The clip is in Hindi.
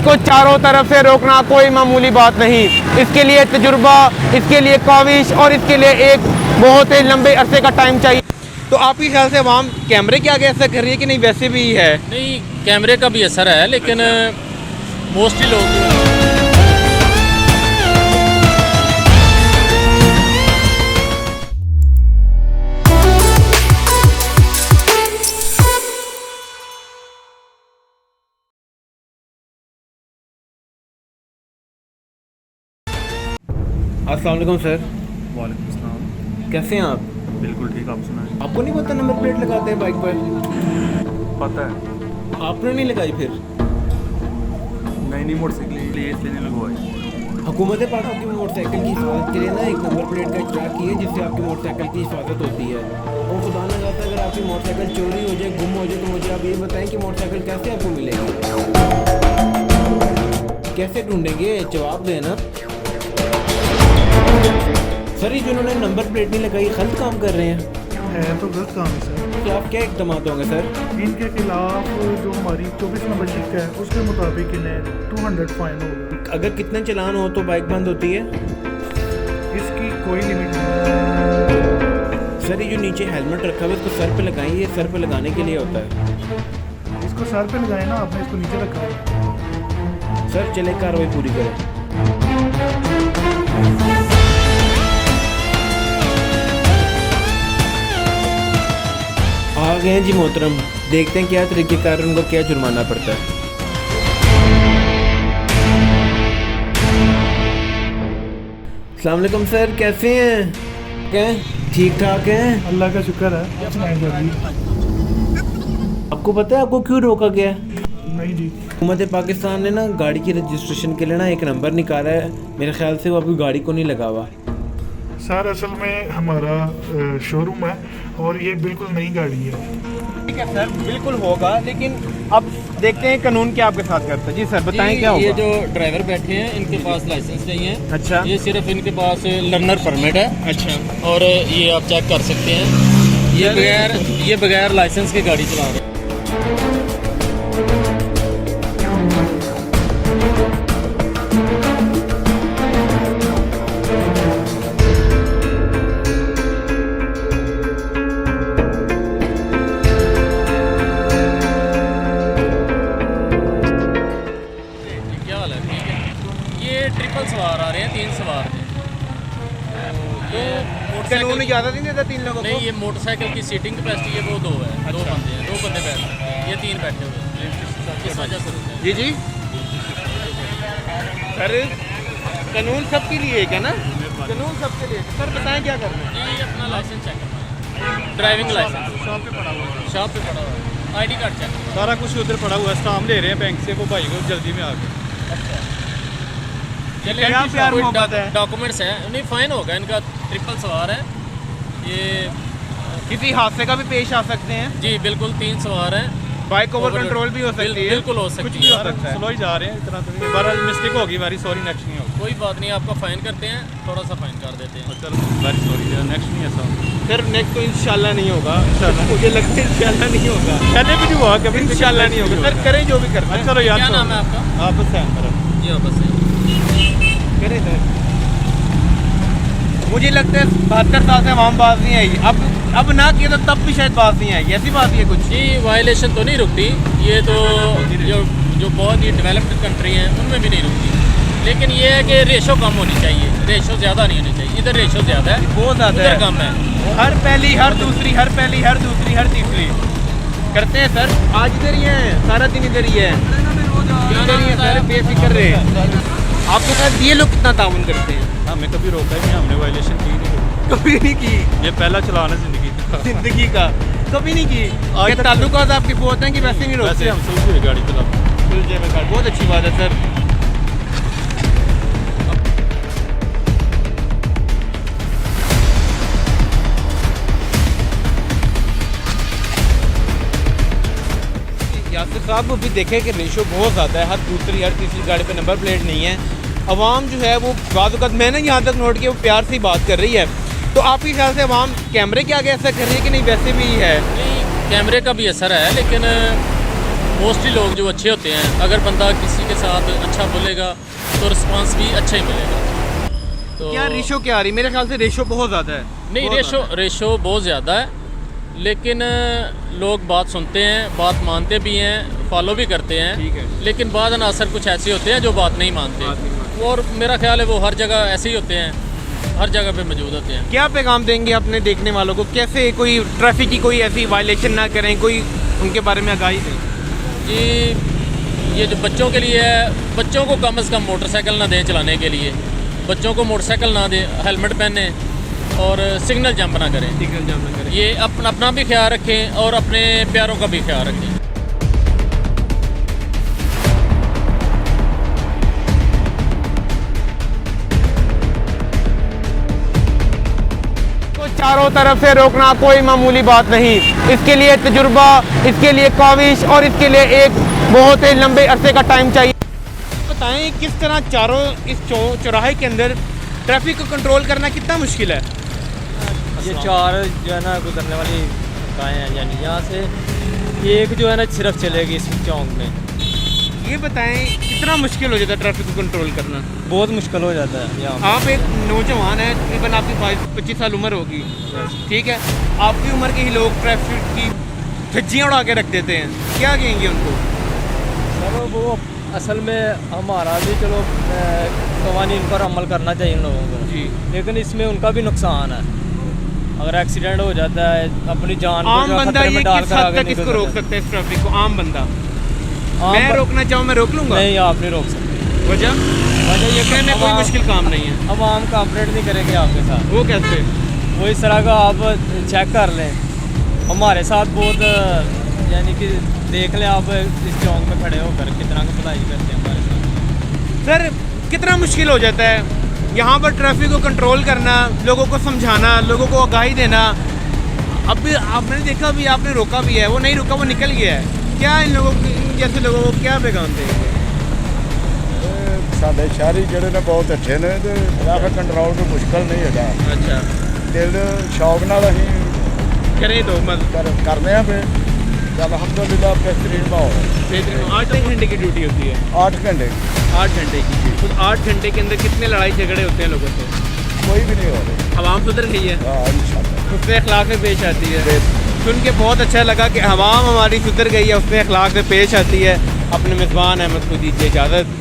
को चारों तरफ से रोकना कोई मामूली बात नहीं। इसके लिए तजुर्बा, इसके लिए काविश और इसके लिए एक बहुत ही लंबे अरसे का टाइम चाहिए। तो आपके ख्याल से आवाम कैमरे के आगे ऐसा कर रही है कि नहीं वैसे भी है? नहीं, कैमरे का भी असर है, लेकिन मोस्टली लोग अस्सलाम वालेकुम सर। वालेकुम अस्सलाम। कैसे हैं आप? बिल्कुल ठीक, आप सुनाएं। आपको नहीं पता नंबर प्लेट लगाते हैं बाइक पर? पता है। आपने नहीं लगाई फिर? नई मोटरसाइकिल लिए इसलिए नहीं लगवाई। हुकूमत पाक आपकी मोटरसाइकिल की हिफाजत के लिए ना एक नंबर प्लेट का इजरा की है, जिससे आपकी मोटरसाइकिल की हिफाजत होती है। और खुदा न खास्ता अगर आपकी मोटरसाइकिल चोरी हो जाए, गुम हो जाए, तो मुझे आप ये बताएं कि मोटरसाइकिल कैसे आपको मिलेगी, कैसे ढूंढेंगे? जवाब देना सर। ये जिन्होंने नंबर प्लेट नहीं लगाई गलत काम कर रहे हैं। है तो गलत काम है सर। तो आप क्या इकदाम होंगे सर? इनके खिलाफ जो हमारी 24 नंबर लिख है उसके मुताबिक इन्हें 200 फाइन होगा। अगर कितने चलान हो तो बाइक बंद होती है? इसकी कोई लिमिट नहीं। सर ये जो नीचे हेलमेट रखा हुआ है इसको सर पे लगाएं, ये सर पे लगाने के लिए होता है। इसको सर पे लगाए ना, आपने इसको नीचे रखा है। सर चले कार्रवाई पूरी करें। आ गए हैं जी मोहतरम, देखते हैं क्या तरीक़ेकार उनको क्या जुर्माना पड़ता है। अस्सलाम वालेकुम सर, कैसे हैं? क्या ठीक ठाक हैं? अल्लाह का शुक्र है। आप सुनाएं जल्दी। आपको पता है आपको क्यों रोका गया है? नहीं जी। हुकूमत पाकिस्तान ने ना गाड़ी की रजिस्ट्रेशन के लिए ना एक नंबर निकाला है, मेरे ख्याल से वो अभी गाड़ी को नहीं लगा हुआ। सर असल में हमारा शोरूम है और ये बिल्कुल नई गाड़ी है। ठीक है सर, बिल्कुल होगा, लेकिन अब देखते हैं कानून क्या आपके साथ करता है। जी सर बताएं क्या होगा? ये जो ड्राइवर बैठे हैं इनके पास लाइसेंस नहीं है। अच्छा, ये सिर्फ इनके पास लर्नर परमिट है। अच्छा। और ये आप चेक कर सकते हैं, ये बगैर लाइसेंस के गाड़ी चला रहे हैं। क्या हाल है? ठीक है। ये ट्रिपल सवार आ रहे हैं, 3 सवार थे। तो ये कानून मोटरसाइकिल इजाज़त नहीं देता 3 लोगों को? नहीं, ये मोटरसाइकिल की सीटिंग कैपेसिटी है वो 2 है। 2 बंदे हैं, 2 बंदे बैठ सकते हैं, ये 3 बैठे हुए हैं। इस वजह से रुके हैं। जी जी सर, कानून सबके लिए है क्या ना? कानून सबके लिए। सर बताएं क्या करना है? ये अपना लाइसेंस चेक करना है, ड्राइविंग लाइसेंस शॉप पे पड़ा हुआ है। शॉप पे पड़ा हुआ है, आईडी कार्ड चेक करना है। सारा कुछ उधर पड़ा हुआ है, स्टाम्प ले रहे हैं बैंक से, वो भाई को जल्दी में आ गए। चलिए, क्या प्यार मोहब्बत है? डॉक्यूमेंट्स हैं, नहीं फाइन होगा इनका। ट्रिपल सवार है ये। किसी हादसे का भी पेश आ सकते हैं? जी बिल्कुल, 3 सवार हैं। बाइक ओवर कंट्रोल भी हो सकती है? बिल्कुल हो कुछ सकती भी हो है। सकता है। स्लो ही जा रहे हैं, इतना तो नहीं। बारह मिस्टेक होगी हमारी, सॉरी, नेक्स्ट नहीं होगी। कोई बात नहीं, आपका फाइन करते हैं, थोड़ा सा फाइन कर देते हैं। चलो वेरी सॉरी, नेक्स्ट नहीं ऐसा। सर नेक्स्ट तो इंशाल्लाह नहीं होगा। मुझे लगता है इंशाल्लाह नहीं होगा। पहले भी जो हुआ कभी इंशाल्लाह नहीं होगा। सर करें जो भी करना है। चलो यार, क्या नाम है आपका? आप बस जी वापस है। करें सर। मुझे लगता है 72 साल से आवाम बात नहीं आई। अब ना किया तो तब भी शायद बात नहीं आएगी। ऐसी बात है कुछ? जी वायलेशन तो नहीं रुकती, ये तो जो बहुत ही डेवलप्ड कंट्री हैं उनमें भी नहीं रुकती। लेकिन ये है कि रेशो कम होनी चाहिए, रेशो ज़्यादा नहीं होनी चाहिए। इधर रेशो ज़्यादा है, बहुत ज़्यादा उधर है। कम है। हर पहली, हर दूसरी, हर पहली, हर दूसरी, हर तीसरी करते हैं सर। आज इधर ही है, सारा दिन इधर ही है, इधर ही है सर, बेफिक्र रहे। आपके साथ ये लोग कितना ताउन करते हैं? हमें कभी रोका ही नहीं, हमने वायलेशन की नहीं। कभी नहीं की। ये पहला चलान है जिंदगी का। जिंदगी का कभी नहीं की। आज ये तक ताल्लुकात आपके बहुत हैं कि वैसे नहीं रोकते? वैसे हम सोच रहे गाड़ी चला। बहुत अच्छी बात है सर। यासिर साहब अभी देखें कि रेशो बहुत ज़्यादा है, हर दूसरी हर तीसरी गाड़ी पे नंबर प्लेट नहीं है। अवाम जो है वो बाज़ औक़ात मैंने यहाँ तक नोट किया वो प्यार से ही बात कर रही है। तो आपके ख्याल से अवाम कैमरे के आगे ऐसा कर रही है कि नहीं वैसे भी है? नहीं, कैमरे का भी असर है, लेकिन मोस्टली लोग जो अच्छे होते हैं, अगर बंदा किसी के साथ अच्छा बोलेगा तो रिस्पांस भी अच्छा ही मिलेगा। तो क्या रेशो क्या आ रही, मेरे ख्याल से रेशो बहुत ज़्यादा है। नहीं, रेशो बहुत ज़्यादा है, लेकिन लोग बात सुनते हैं, बात मानते भी हैं, फॉलो भी करते हैं। ठीक है। लेकिन बाद अनासर कुछ ऐसे होते हैं जो बात नहीं मानते, और मेरा ख्याल है वो हर जगह ऐसे ही होते हैं, हर जगह पे मौजूद होते हैं। क्या पैगाम देंगे अपने देखने वालों को, कैसे कोई ट्रैफिक की कोई ऐसी वायलेशन ना करें, कोई उनके बारे में आगाही दें? जी, ये जो बच्चों के लिए है, बच्चों को कम से कम मोटरसाइकिल ना दें चलाने के लिए, बच्चों को मोटरसाइकिल ना दें, हेलमेट पहने और सिग्नल जंप ना करें। सिग्नल जंप ना करें। ये अपना भी ख्याल रखें और अपने प्यारों का भी ख्याल रखें। तो चारों तरफ से रोकना कोई मामूली बात नहीं, इसके लिए तजुर्बा, इसके लिए काविश और इसके लिए एक बहुत ही लंबे अरसे का टाइम चाहिए। बताएं किस तरह चारों इस चौराहे के अंदर ट्रैफिक को कंट्रोल करना कितना मुश्किल है? ये चार जो है ना गुजरने वाली गायें हैं, यानी यहाँ से ये एक जो है ना सिर्फ चलेगी इस चौक में। ये बताएं कितना मुश्किल हो जाता है ट्रैफिक को कंट्रोल करना? बहुत मुश्किल हो जाता है यहाँ आप एक नौजवान हैं, तकरीबन आपकी 22-25 साल उम्र होगी, ठीक है? आपकी उम्र के ही लोग ट्रैफिक की धज्जियाँ उड़ा के रख देते हैं, क्या कहेंगे उनको? सर वो असल में हमारा भी चलो कवानीन पर अमल करना चाहिए उन लोगों को जी, लेकिन इसमें उनका भी नुकसान है। अगर एक्सीडेंट हो जाता है अपनी जान को आम जो है बंदा खतरे ये में किस डालकर हद आगे तक इसको निकल रोक जाता है। सकता है इस ट्रैफिक को? आम बंदा मैं आम रोकना चाहूँ, मैं रोक लूँगा? नहीं, आप नहीं रोक सकते। वजह वजह ये कहने कोई मुश्किल काम नहीं है। हम आम कॉपरेट नहीं करेंगे आपके साथ। वो कैसे? वो इस तरह का आप चेक कर लें, हमारे साथ बहुत यानी कि देख लें आप इस चौक में खड़े होकर कितना का भलाई करते हैं हमारे साथ। सर कितना मुश्किल हो जाता है यहाँ पर ट्रैफिक को कंट्रोल करना, लोगों को समझाना, लोगों को आगाही देना। अब भी आपने देखा भी, आपने रोका भी है, वो नहीं रुका, वो निकल गया है। क्या इन लोगों इन जैसे लोगों को क्या पैगाम देंगे? ਸਾਡੇ ਸ਼ਹਿਰੀ ਜਿਹੜੇ ਨੇ ਬਹੁਤ ਅੱਛੇ ਨੇ ਤੇ ਟ੍ਰੈਫਿਕ ਕੰਟਰੋਲ ਨੂੰ ਮੁਸ਼ਕਲ ਨਹੀਂ ਹੈਗਾ। अच्छा, ਦਿਲ ਸ਼ੌਕ ਨਾਲ ਅਸੀਂ करें तो मत ਕਰਦੇ ਹਾਂ ਫਿਰ ਚੱਲ ਅਲਹਮਦੁਲਿल्लाह बेहतरीन माहौल है। 8 घंटे की ड्यूटी होती है। 8 घंटे 8 घंटे की, तो 8 घंटे के अंदर कितने लड़ाई झगड़े होते हैं लोगों से? कोई भी नहीं हो रही। आवाम सुधर गई है, हाँ इंशाल्लाह। उससे अखलाक में पेश आती है। सुन के बहुत अच्छा लगा कि आवाम हमारी सुधर गई है, उसमें अखलाक से पेश आती है। अपने मेज़बान अहमद को दीजिए इजाज़त।